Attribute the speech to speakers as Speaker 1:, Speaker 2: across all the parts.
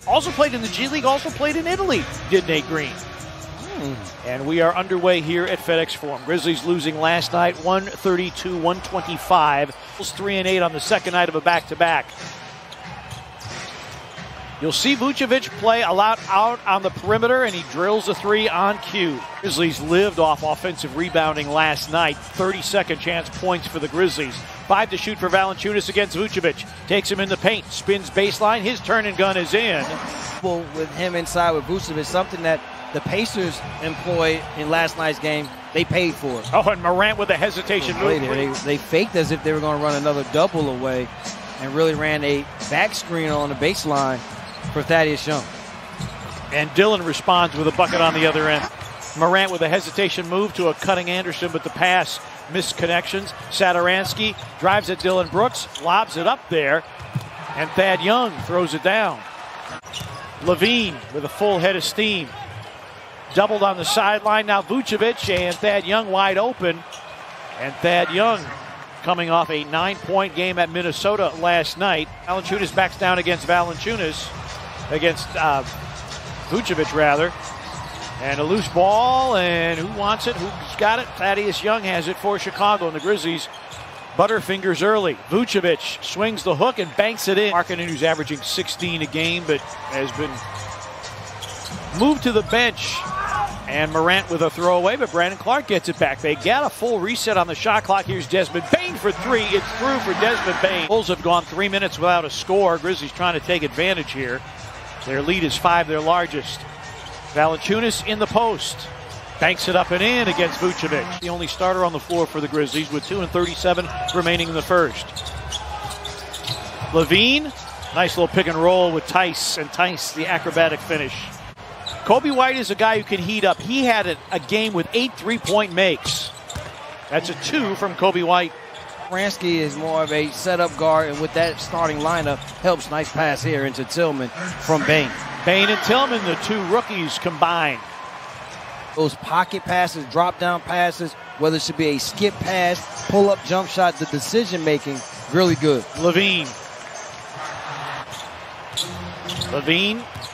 Speaker 1: Also played in the G League, also played in Italy, did Nate Green. And we are underway here at FedEx Forum. Grizzlies losing last night, 132-125. 3-8 on the second night of a back-to-back. You'll see Vucevic play a lot out on the perimeter, and he drills a three on cue. Grizzlies lived off offensive rebounding last night. 30-second chance points for the Grizzlies. 5 to shoot for Valanciunas against Vucevic. Takes him in the paint, spins baseline. His turn and gun is in.
Speaker 2: With him inside with Vucevic, something that the Pacers employed in last night's game, they paid for it.
Speaker 1: Oh, and Morant with a hesitation move.
Speaker 2: They faked as if they were going to run another double away and really ran a back screen on the baseline for Thaddeus Young.
Speaker 1: And Dillon responds with a bucket on the other end. Morant with a hesitation move to a cutting Anderson, but the pass missed connections. Satoransky drives at Dillon Brooks, lobs it up there, and Thad Young throws it down. Levine with a full head of steam. Doubled on the sideline. Now Vucevic and Thad Young wide open. And Thad Young coming off a 9-point game at Minnesota last night. Valanciunas backs down against Vucevic rather. And a loose ball, and who wants it? Who's got it? Thaddeus Young has it for Chicago, and the Grizzlies butterfingers early. Vucevic swings the hook and banks it in. Markkanen, who's averaging 16 a game, but has been moved to the bench. And Morant with a throwaway, but Brandon Clark gets it back. They got a full reset on the shot clock. Here's Desmond Bane for three. It's through for Desmond Bane. Bulls have gone 3 minutes without a score. Grizzlies trying to take advantage here. Their lead is 5, their largest. Valanciunas in the post. Banks it up and in against Vucevic. The only starter on the floor for the Grizzlies with 2:37 remaining in the first. Levine, nice little pick and roll with Tice, and Tice the acrobatic finish. Coby White is a guy who can heat up. He had a game with 8 3-point makes. That's a 2 from Coby White.
Speaker 2: Ransky is more of a setup guard, and with that starting lineup, helps. Nice pass here into Tillman from Bane.
Speaker 1: Bane and Tillman, the two rookies combined.
Speaker 2: Those pocket passes, drop-down passes, whether it should be a skip pass, pull-up jump shot, the decision-making, really good.
Speaker 1: Levine,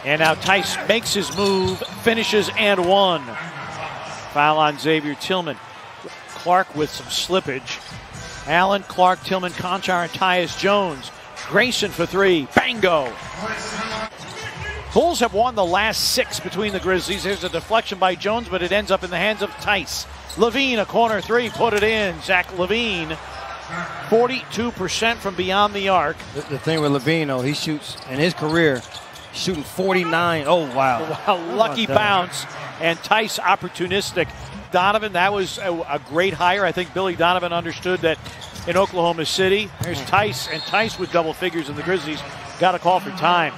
Speaker 1: and now Tice makes his move, finishes and one. Foul on Xavier Tillman. Clark with some slippage. Allen, Clark, Tillman, Conchar, and Tyus Jones. Grayson for three. Bango! Bulls have won the last 6 between the Grizzlies. There's a deflection by Jones, but it ends up in the hands of Tice. Levine, a corner three, put it in. Zach Levine, 42% from beyond the arc.
Speaker 2: The thing with Levine, though, he shoots, in his career, shooting 49. Oh, wow.
Speaker 1: Lucky bounce. And Tice opportunistic. Donovan, that was a great hire. I think Billy Donovan understood that in Oklahoma City. There's Tice, and Tice with double figures, and the Grizzlies got a call for time.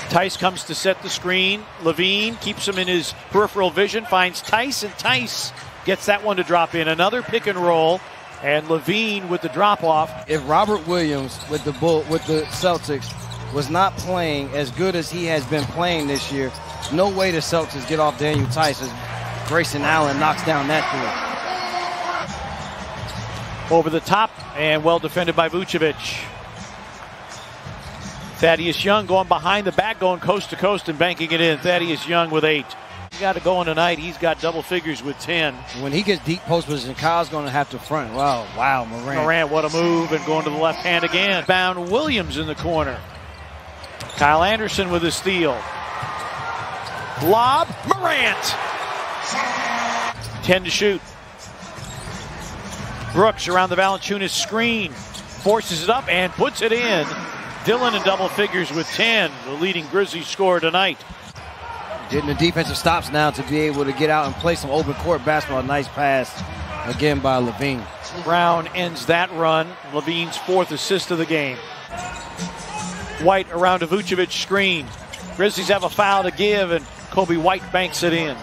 Speaker 1: Tice comes to set the screen. Levine keeps him in his peripheral vision, finds Tice, and Tice gets that one to drop in. Another pick and roll, and Levine with the drop-off.
Speaker 2: If Robert Williams with the Celtics was not playing as good as he has been playing this year, no way the Celtics get off Daniel Tice as Grayson Allen knocks down that three.
Speaker 1: Over the top, and well defended by Vucevic. Thaddeus Young going behind the back, going coast to coast and banking it in. Thaddeus Young with 8. He got it going tonight. He's got double figures with 10.
Speaker 2: When he gets deep post position, Kyle's going to have to front. Wow, Morant.
Speaker 1: Morant, what a move, and going to the left hand again. Bound Williams in the corner. Kyle Anderson with a steal. Lob, Morant. 10 to shoot. Brooks around the Valanciunas screen. Forces it up and puts it in. Dillon in double figures with 10, the leading Grizzlies scorer tonight.
Speaker 2: Getting the defensive stops now to be able to get out and play some open court basketball. Nice pass again by Levine.
Speaker 1: Brown ends that run. Levine's 4th assist of the game. White around a Vucevic screen. Grizzlies have a foul to give, and Coby White banks it in.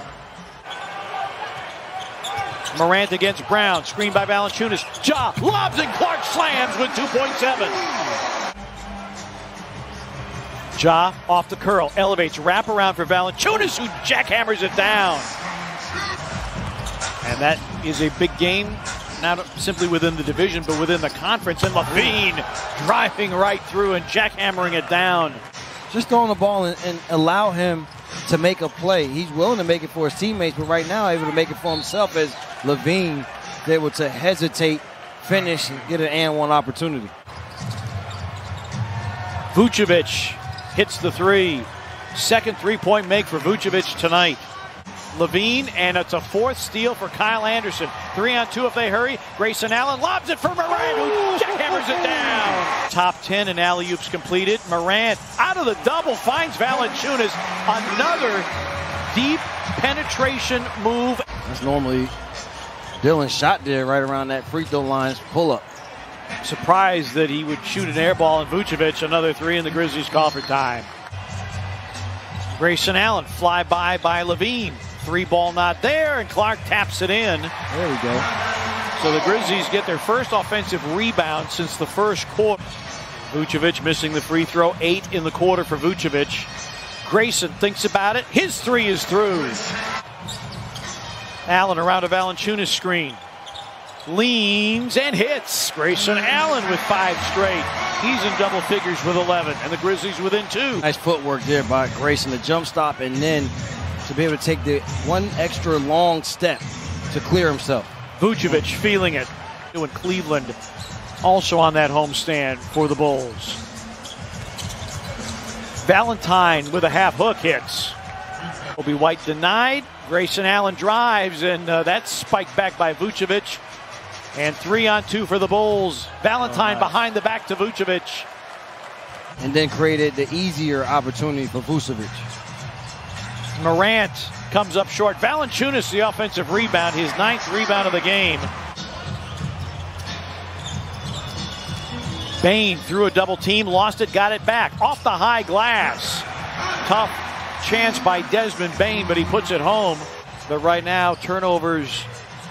Speaker 1: Morant against Brown. Screen by Valanciunas. Ja lobs, and Clark slams with 2.7. Ja off the curl, elevates, wrap around for Valanciunas, who jackhammers it down. And that is a big game not simply within the division, but within the conference. And LaVine driving right through and jackhammering it down.
Speaker 2: Just throwing the ball and allow him to make a play. He's willing to make it for his teammates, but right now able to make it for himself as LaVine is able to hesitate, finish, and get an and-one opportunity.
Speaker 1: Vucevic hits the three. Second three-point make for Vucevic tonight. LaVine, and it's a fourth steal for Kyle Anderson. 3-on-2 if they hurry. Grayson Allen lobs it for Morant, who jackhammers it down. Top 10 in alley-oops completed. Morant out of the double finds Valanciunas. Another deep penetration move.
Speaker 2: That's normally Dillon's shot there right around that free throw line's pull-up.
Speaker 1: Surprised that he would shoot an air ball, and Vucevic another three, and the Grizzlies call for time. Grayson Allen fly by LaVine. Three ball not there, and Clark taps it in.
Speaker 2: There we go.
Speaker 1: So the Grizzlies get their first offensive rebound since the first quarter. Vucevic missing the free throw. 8 in the quarter for Vucevic. Grayson thinks about it. His three is through. Allen around a Valanciunas screen. Leans and hits. Grayson Allen with 5 straight. He's in double figures with 11, and the Grizzlies within 2.
Speaker 2: Nice footwork there by Grayson, the jump stop, and then to be able to take the one extra long step to clear himself.
Speaker 1: Vucevic feeling it. In Cleveland, also on that homestand for the Bulls. Valentine with a half hook hits. Kobe White denied. Grayson Allen drives, and that's spiked back by Vucevic. And 3-on-2 for the Bulls. Valentine behind the back to Vucevic.
Speaker 2: And then created the easier opportunity for Vucevic.
Speaker 1: Morant comes up short. Valanciunas the offensive rebound, his 9th rebound of the game. Bane threw a double team, lost it, got it back. Off the high glass. Tough chance by Desmond Bane, but he puts it home. But right now, turnovers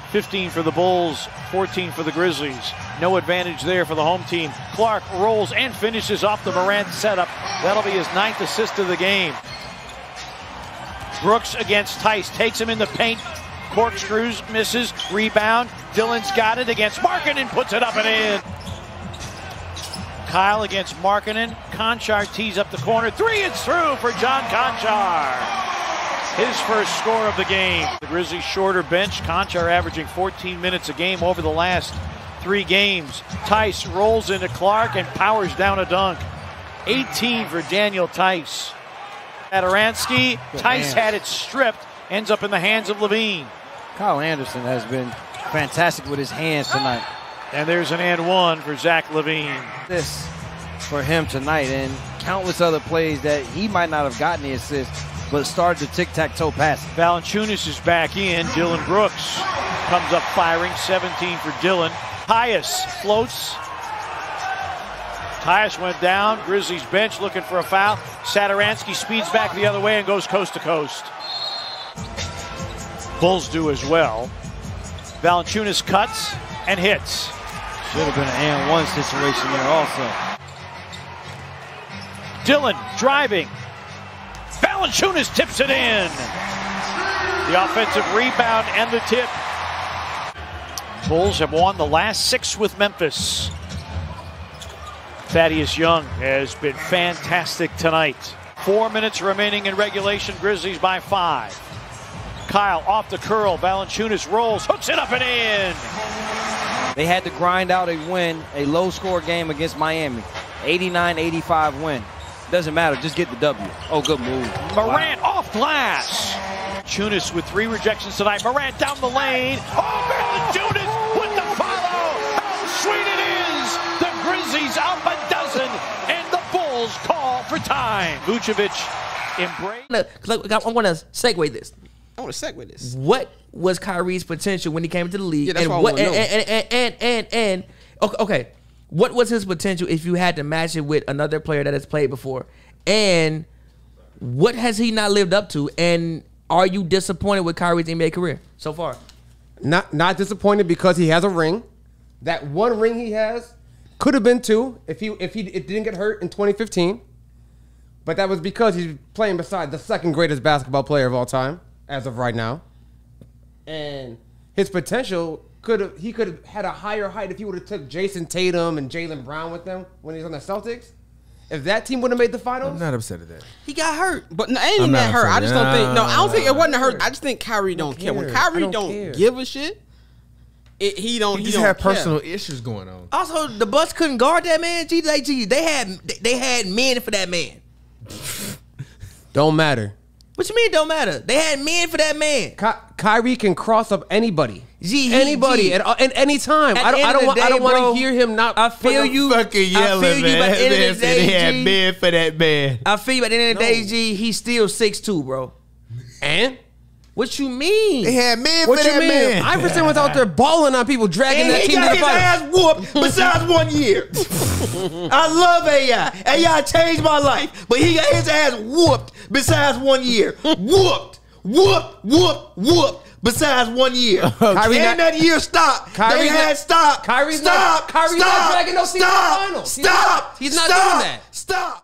Speaker 1: 15 for the Bulls, 14 for the Grizzlies. No advantage there for the home team. Clark rolls and finishes off the Morant setup. That'll be his 9th assist of the game. Brooks against Tice, takes him in the paint. Corkscrews, misses, rebound. Dillon's got it against Markkanen, puts it up and in. Kyle against Markkanen. Konchar tees up the corner. 3, it's through for John Konchar. His first score of the game. The Grizzlies' shorter bench. Konchar averaging 14 minutes a game over the last 3 games. Tice rolls into Clark and powers down a dunk. 18 for Daniel Tice. Satoransky, Tice had it stripped, ends up in the hands of LaVine.
Speaker 2: Kyle Anderson has been fantastic with his hands tonight.
Speaker 1: And there's an and one for Zach LaVine.
Speaker 2: This for him tonight, and countless other plays that he might not have gotten the assist, but started the tic-tac-toe pass.
Speaker 1: Valanciunas is back in. Dillon Brooks comes up firing, 17 for Dillon. Tyus floats. Tyus went down. Grizzlies bench looking for a foul. Satoransky speeds back the other way and goes coast to coast. Bulls do as well. Valanciunas cuts and hits.
Speaker 2: Should have been an and one situation there also.
Speaker 1: Dillon driving. Valanciunas tips it in. The offensive rebound and the tip. Bulls have won the last 6 with Memphis. Thaddeus Young has been fantastic tonight. 4 minutes remaining in regulation. Grizzlies by 5. Kyle off the curl. Valanciunas rolls, hooks it up and in.
Speaker 2: They had to grind out a win, a low-score game against Miami. 89-85 win. Doesn't matter, just get the W. Oh, good move.
Speaker 1: Morant off glass. Valanciunas with 3 rejections tonight. Morant down the lane. Oh, Valanciunas with the follow. How sweet it is. The Grizzlies up a dozen, and the Bulls call for time. Vucevic embrace.
Speaker 3: I want to segue this.
Speaker 4: I want to segue this.
Speaker 3: What was Kyrie's potential when he came into the league?
Speaker 4: Yeah, that's
Speaker 3: and
Speaker 4: what I
Speaker 3: what
Speaker 4: wanna know.
Speaker 3: Okay, what was his potential if you had to match it with another player that has played before? And what has he not lived up to? And are you disappointed with Kyrie's NBA career so far?
Speaker 4: Not disappointed because he has a ring. That one ring he has could have been 2 if he didn't get hurt in 2015. But that was because he's playing beside the second greatest basketball player of all time as of right now. And his potential could have had a higher height if he would have took Jason Tatum and Jaylen Brown with them when he was on the Celtics. If that team would have made the finals,
Speaker 5: I'm not upset at that.
Speaker 3: He got hurt.
Speaker 6: But no, ain't even
Speaker 5: not
Speaker 6: that hurt. I
Speaker 5: upset.
Speaker 6: just don't think. No, I don't think it wasn't
Speaker 4: I
Speaker 6: hurt. I just think Kyrie don't care. When
Speaker 4: care.
Speaker 6: Kyrie
Speaker 4: I don't
Speaker 6: don't
Speaker 4: care.
Speaker 6: give a shit, he don't.
Speaker 5: He
Speaker 6: He
Speaker 5: just
Speaker 6: don't
Speaker 5: had
Speaker 6: care.
Speaker 5: personal issues going on.
Speaker 3: Also, the Bucks couldn't guard that man. They had men for that man.
Speaker 4: don't matter.
Speaker 3: What you mean? It don't matter. They had men for that man.
Speaker 4: Kyrie can cross up anybody.
Speaker 3: G.
Speaker 4: At any time.
Speaker 3: At
Speaker 4: I
Speaker 3: the end
Speaker 4: don't
Speaker 3: of
Speaker 4: want.
Speaker 3: the
Speaker 4: I
Speaker 3: day,
Speaker 4: don't want
Speaker 3: bro,
Speaker 4: to hear him not.
Speaker 3: I feel you.
Speaker 5: Fucking yelling,
Speaker 3: I feel you. By the end of the day, G,
Speaker 5: men for that man.
Speaker 3: I feel you. By the end of the day, G, he's still 6'2", bro.
Speaker 4: And
Speaker 3: What you mean?
Speaker 5: They had men
Speaker 4: what
Speaker 5: for
Speaker 4: you
Speaker 5: that
Speaker 4: mean?
Speaker 5: man.
Speaker 4: Iverson was out there balling on people, dragging that
Speaker 7: He
Speaker 4: team to
Speaker 7: got
Speaker 4: the
Speaker 7: his
Speaker 4: finals.
Speaker 7: ass whooped besides 1 year. I love AI. AI changed my life, but he got his ass whooped besides 1 year. Whooped. Besides 1 year.
Speaker 4: Kyrie
Speaker 7: and
Speaker 4: not-
Speaker 7: that year stopped.
Speaker 4: Kyrie's
Speaker 7: They had
Speaker 4: not-
Speaker 7: stop.
Speaker 4: Kyrie's
Speaker 7: stop.
Speaker 4: not- Kyrie's not
Speaker 7: stop.
Speaker 4: dragging those teams to the
Speaker 7: Stop.
Speaker 4: finals.
Speaker 7: Stop.
Speaker 4: He's not
Speaker 7: Stop.
Speaker 4: doing that.
Speaker 7: Stop.